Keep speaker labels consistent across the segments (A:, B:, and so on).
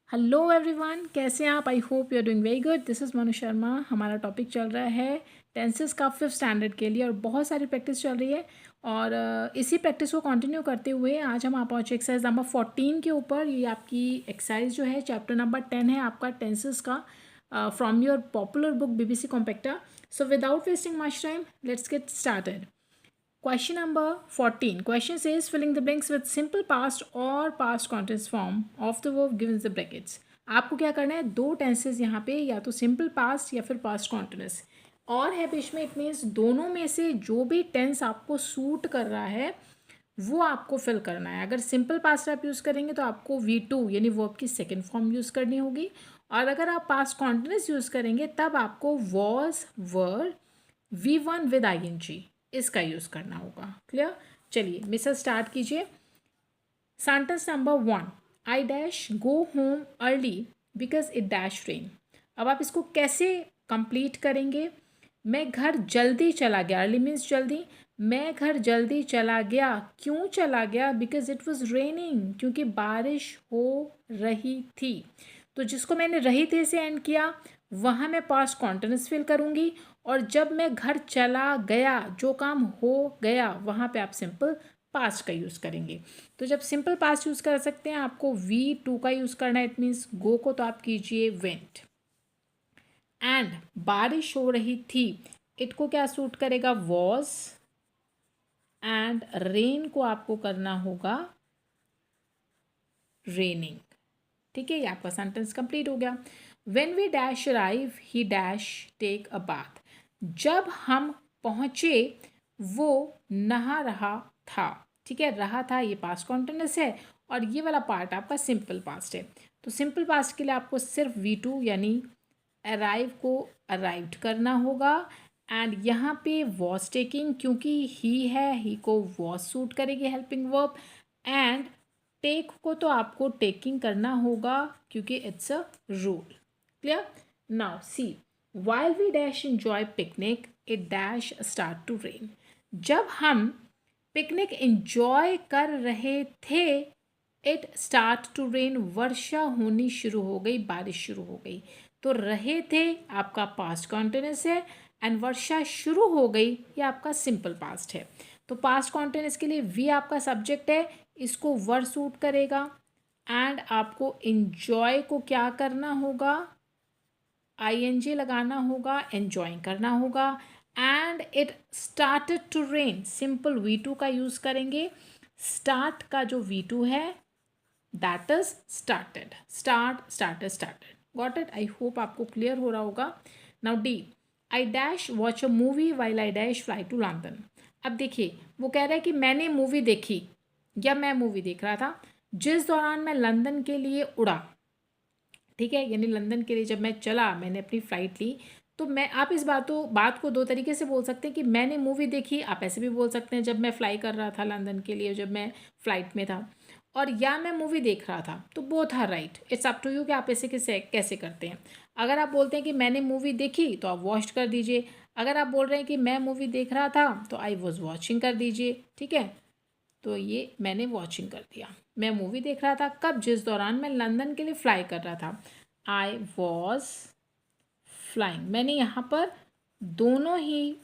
A: Hello everyone, कैसे हैं आप? I hope you are doing very good. This is Manu Sharma. हमारा टॉपिक चल रहा है टेंसेस का 5th स्टैंडर्ड के लिए और बहुत सारी प्रैक्टिस चल रही है। और इसी प्रैक्टिस को कंटिन्यू करते हुए आज हम आप पहुँचे एक्सरसाइज नंबर 14 के ऊपर। ये आपकी एक्सरसाइज जो है चैप्टर नंबर 10 है आपका टेंसेस का, from your popular book BBC Compacta. So without wasting much time, let's get started. Question number 14. Question says filling the blanks with simple past or past continuous form of the verb given in the brackets. आपको क्या करना है, दो tenses यहाँ पे, या तो simple past या फिर पास्ट कॉन्टिन्यूस और है बीच में। इट मीन्स दोनों में से जो भी टेंस आपको सूट कर रहा है वो आपको फिल करना है। अगर सिंपल पास्ट आप यूज़ करेंगे तो आपको V2 यानी वर्ब की सेकेंड फॉर्म यूज़ करनी होगी, और अगर आप पास्ट कॉन्टिन्यूस यूज़ करेंगे तब आपको was, were, V1 with ING इसका यूज़ करना होगा। क्लियर? चलिए मिसेस स्टार्ट कीजिए। Sentence number 1, I dash go home early because it dash rain. अब आप इसको कैसे कंप्लीट करेंगे? मैं घर जल्दी चला गया, अर्ली मीन्स जल्दी। मैं घर जल्दी चला गया, क्यों चला गया? बिकॉज इट वॉज रेनिंग, क्योंकि बारिश हो रही थी। तो जिसको मैंने रही थी से एंड किया, वहाँ मैं पास्ट कॉन्टिन्यूस फिल करूँगी, और जब मैं घर चला गया, जो काम हो गया, वहाँ पे आप सिंपल पास्ट का यूज़ करेंगे। तो जब सिंपल पास्ट यूज़ कर सकते हैं, आपको V2 का यूज़ करना है। इट मीन्स गो को तो आप कीजिए वेंट, एंड बारिश हो रही थी, इट को क्या सूट करेगा? वॉज, एंड रेन को आपको करना होगा रेनिंग। ठीक है, ये आपका सेंटेंस कंप्लीट हो गया। When we dash arrive he dash take a bath. जब हम पहुँचे वो नहा रहा था। ठीक है, रहा था ये पास्ट कॉन्टिन्यूस है, और ये वाला पार्ट आपका सिंपल पास्ट है। तो सिंपल पास्ट के लिए आपको सिर्फ V2 यानी अराइव को अराइव्ड करना होगा, एंड यहाँ पे वॉज टेकिंग, क्योंकि ही है, ही को वॉज सूट करेगी हेल्पिंग वर्ब, एंड टेक को तो आपको टेकिंग करना होगा क्योंकि it's a rule. Clear? Now see, while we dash enjoy picnic it dash start to rain. जब हम पिकनिक एंजॉय कर रहे थे, इट स्टार्ट टू रेन, वर्षा होनी शुरू हो गई, बारिश शुरू हो गई। तो रहे थे आपका पास्ट कॉन्टिन्यूस है, एंड वर्षा शुरू हो गई ये आपका सिंपल पास्ट है। तो पास्ट कॉन्टिन्यूस के लिए वी आपका सब्जेक्ट है, इसको वर सूट करेगा, एंड आपको इंजॉय को क्या करना होगा? ING लगाना होगा, एन्जॉइंग करना होगा, and it started to rain, simple V2 का यूज़ करेंगे। स्टार्ट का जो V2 है that is started, start, started, started. Got it? I hope आपको क्लियर हो रहा होगा। Now D, I dash watch a movie while I dash fly to London. अब देखिए, वो कह रहा है कि मैंने मूवी देखी या मैं मूवी देख रहा था जिस दौरान मैं लंदन के लिए उड़ा। ठीक है, यानी लंदन के लिए जब मैं चला, मैंने अपनी फ़्लाइट ली। तो मैं, आप इस बात को दो तरीके से बोल सकते हैं कि मैंने मूवी देखी, आप ऐसे भी बोल सकते हैं जब मैं फ़्लाई कर रहा था लंदन के लिए, जब मैं फ़्लाइट में था, और या मैं मूवी देख रहा था। तो both are right, it's up to you कि आप ऐसे कैसे करते हैं। अगर आप बोलते हैं कि मैंने मूवी देखी तो आप वॉच्ड कर दीजिए। अगर आप बोल रहे हैं कि मैं मूवी देख रहा था तो आई वॉज वॉचिंग कर दीजिए। ठीक है, तो ये मैंने वॉचिंग कर दिया। मैं मूवी देख रहा था कब? जिस दौरान मैं लंदन के लिए फ़्लाई कर रहा था। आई वॉज फ्लाइंग, मैंने यहाँ पर दोनों ही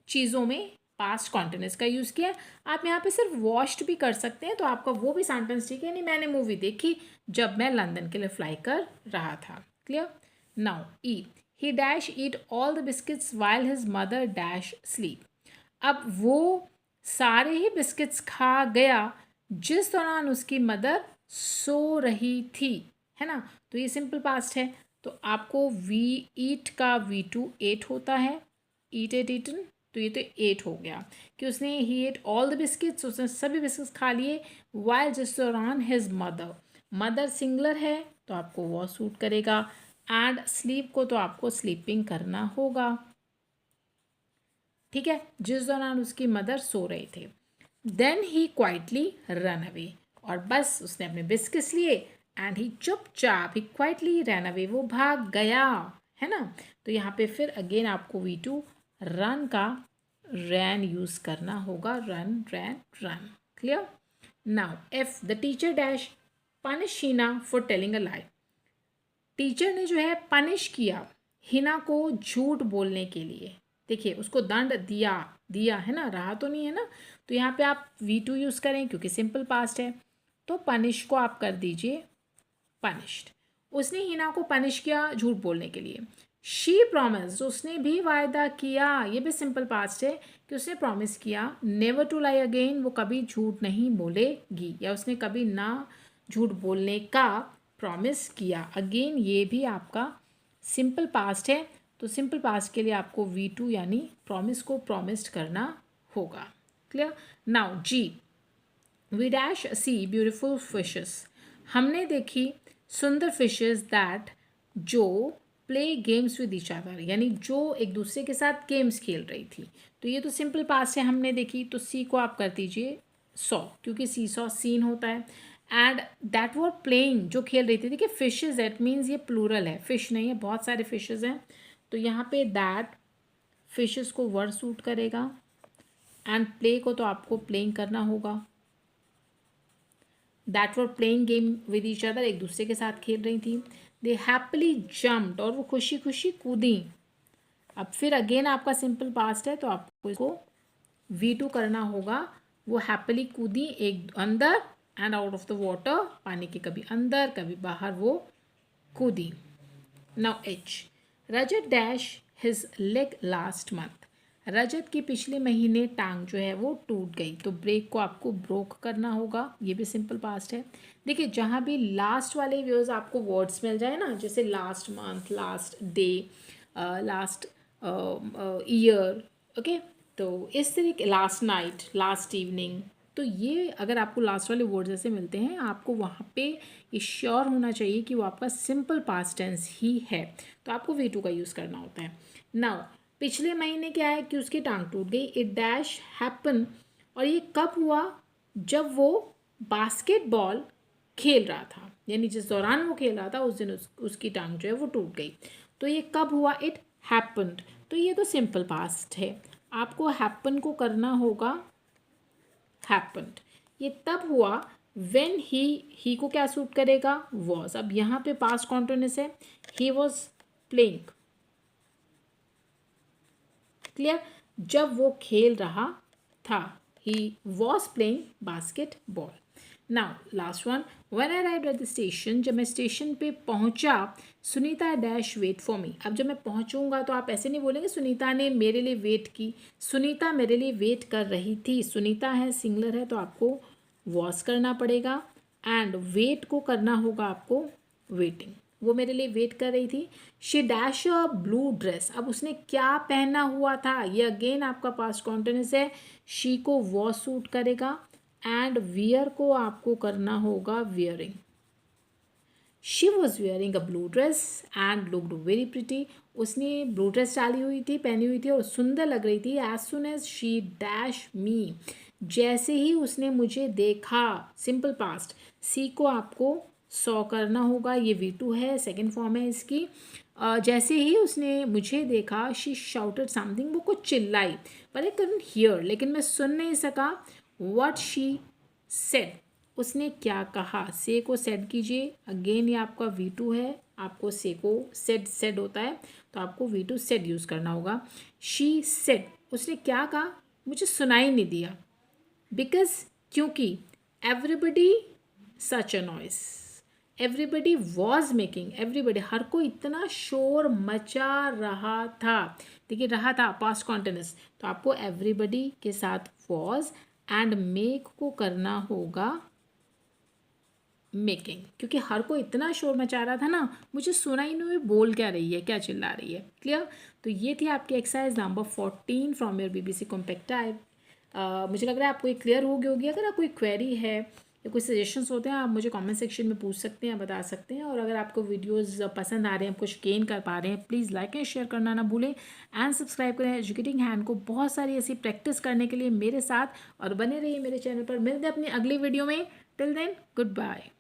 A: चीज़ों में पास्ट कॉन्टिन्यूस का यूज़ किया। आप यहाँ पे सिर्फ वॉश्ड भी कर सकते हैं, तो आपका वो भी सेंटेंस ठीक है। नहीं, मैंने मूवी देखी जब मैं लंदन के लिए फ्लाई कर रहा था। Clear? Now E, he dash eat all the biscuits while his mother dash sleep. अब वो सारे ही बिस्किट्स खा गया जिस दौरान उसकी मदर सो रही थी, है ना? तो ये सिंपल पास्ट है। तो आपको वी ईट का V2 एट होता है, ईट एट ईटन, तो ये तो एट हो गया कि उसने ही एट ऑल द बिस्किट्स, उसने सभी बिस्किट्स खा लिए, वाइल जिस दौरान हिज मदर, मदर सिंगलर है तो आपको वो सूट करेगा, एंड स्लीप को तो आपको स्लीपिंग करना होगा। ठीक है, जिस दौरान उसकी मदर सो रहे थे। Then he quietly run away, और बस उसने अपने बिस्किट्स लिए, एंड ही चुपचाप, ही क्वाइटली रन अवे, वो भाग गया, है ना? तो यहाँ पे फिर अगेन आपको V2 रन का रैन यूज़ करना होगा, run, ran, run. Clear? Now F, the teacher dash punish Hina for telling a lie. Teacher ने जो है पनिश किया हिना को झूठ बोलने के लिए। देखिए उसको दंड दिया, दिया है ना, रहा तो नहीं है ना। तो यहाँ पे आप V2 यूज़ करें क्योंकि सिंपल पास्ट है। तो पनिश को आप कर दीजिए पनिश्ड। उसने हिना को पनिश किया झूठ बोलने के लिए। शी प्रॉमिस, उसने भी वायदा किया, ये भी सिंपल पास्ट है कि उसने प्रॉमिस किया नेवर टू लाई अगेन, वो कभी झूठ नहीं बोलेगी, या उसने कभी ना झूठ बोलने का प्रॉमिस किया। अगेन ये भी आपका सिंपल पास्ट है, तो सिंपल पास्ट के लिए आपको V2 यानी प्रॉमिस को प्रॉमिस्ड करना होगा। Clear. Now G, we dash see beautiful fishes, हमने देखी सुंदर फिशेस दैट जो play games with each other, यानी जो एक दूसरे के साथ गेम्स खेल रही थी। तो ये तो सिंपल पास्ट है, हमने देखी। तो सी को आप कर दीजिए सॉ, क्योंकि सी सॉ सीन होता है। एंड दैट वर प्लेइंग, जो खेल रही थी। देखिए फिशेज, दैट मीन्स ये प्लूरल है, फिश नहीं है, बहुत सारे फिशेज हैं। तो यहाँ पे दैट फिशेस को वर्ड सूट करेगा। एंड प्ले को तो आपको प्लेइंग करना होगा। That were playing game with each other, एक दूसरे के साथ खेल रही थी। दे हैप्पीली जम्प्ड, और वो खुशी खुशी कूदी। अब फिर अगेन आपका सिंपल पास्ट है, तो आपको इसको V2 करना होगा। वो हैप्पीली कूदी एक अंदर and out of the water, पानी के कभी अंदर कभी बाहर वो कूदी। Now H, Rajat dash his leg last month, Rajat की पिछले महीने टांग जो है वो टूट गई। तो ब्रेक को आपको ब्रोक करना होगा, ये भी सिंपल पास्ट है। देखिए जहाँ भी लास्ट वाले व्यूज आपको वर्ड्स मिल जाए ना, जैसे last month, last day, last year, okay, तो इस तरीके, लास्ट नाइट, लास्ट इवनिंग, तो ये अगर आपको लास्ट वाले वर्ड्स ऐसे मिलते हैं, आपको वहाँ पे ये श्योर होना चाहिए कि वो आपका सिंपल पास्ट टेंस ही है। तो आपको V2 का यूज़ करना होता है। नाउ पिछले महीने क्या है कि उसकी टांग टूट गई। इट डैश हैपन, और ये कब हुआ, जब वो बास्केटबॉल खेल रहा था, यानी जिस दौरान वो खेल रहा था उस दिन उसकी टांग जो है वो टूट गई। तो ये कब हुआ, इट हैपन्ड। तो ये तो सिंपल पास्ट है, आपको हैपन को करना होगा हैपन्ड। ये तब हुआ व्हेन ही को क्या सूट करेगा, वॉज। अब यहाँ पे पास्ट कॉन्टिन्यूअस है, ही वॉज प्लेइंग। क्लियर, जब वो खेल रहा था, he was playing basketball. Now last one, when I arrived at the station, जब मैं स्टेशन पे पहुंचा, Sunita dash wait for me. अब जब मैं पहुंचूंगा तो आप ऐसे नहीं बोलेंगे सुनीता ने मेरे लिए वेट की, सुनीता मेरे लिए वेट कर रही थी। सुनीता है, सिंगलर है, तो आपको वॉज करना पड़ेगा। एंड वेट को करना होगा आपको वेटिंग, वो मेरे लिए वेट कर रही थी। She dash a blue dress, अब उसने क्या पहना हुआ था, ये अगेन आपका पास्ट कॉन्टिन्यूअस है। शी को वॉज सूट करेगा। एंड वियर को आपको करना होगा wearing. She was wearing a blue dress and looked very pretty, उसने ब्लू ड्रेस डाली हुई थी, पहनी हुई थी, और सुंदर लग रही थी। As soon as she dash me, जैसे ही उसने मुझे देखा, सिंपल पास्ट। सी को आपको सॉ करना होगा, ये V2 है, सेकेंड फॉर्म है इसकी। जैसे ही उसने मुझे देखा, शी शाउटेड समथिंग, वो कुछ चिल्लाई, पर आई कुडंट हियर, लेकिन मैं सुन नहीं सका। व्हाट शी सेड, उसने क्या कहा। से को सेड कीजिए, अगेन ये आपका V2 है, आपको से को सेड होता है, तो आपको V2 सेड यूज़ करना होगा। शी सेड, उसने क्या कहा, मुझे सुनाई नहीं दिया। बिकॉज, क्योंकि, everybody such a noise, everybody was making, everybody, हर कोई इतना शोर मचा रहा था। देखिए रहा था पास्ट कॉन्टिन्यूअस, तो आपको एवरीबडी के साथ वॉज एंड मेक को करना होगा मेकिंग, क्योंकि हर कोई इतना शोर मचा रहा था ना, मुझे सुना ही नहीं बोल क्या रही है, क्या चिल्ला रही है। क्लियर। तो ये थी आपकी exercise number 14 from your BBC compact type. मुझे लग रहा है आपको ये क्लियर होगी। अगर आप कोई क्वेरी है या कोई सजेशंस होते हैं, आप मुझे कमेंट सेक्शन में पूछ सकते हैं, बता सकते हैं। और अगर आपको वीडियोस पसंद आ रहे हैं, कुछ गेन कर पा रहे हैं, प्लीज़ लाइक एंड शेयर करना ना भूलें एंड सब्सक्राइब करें एजुकेटिंग हैंड को बहुत सारी ऐसी प्रैक्टिस करने के लिए मेरे साथ, और बने रहिए मेरे चैनल पर। मिलते हैं अपनी अगली वीडियो में। Till then, good bye.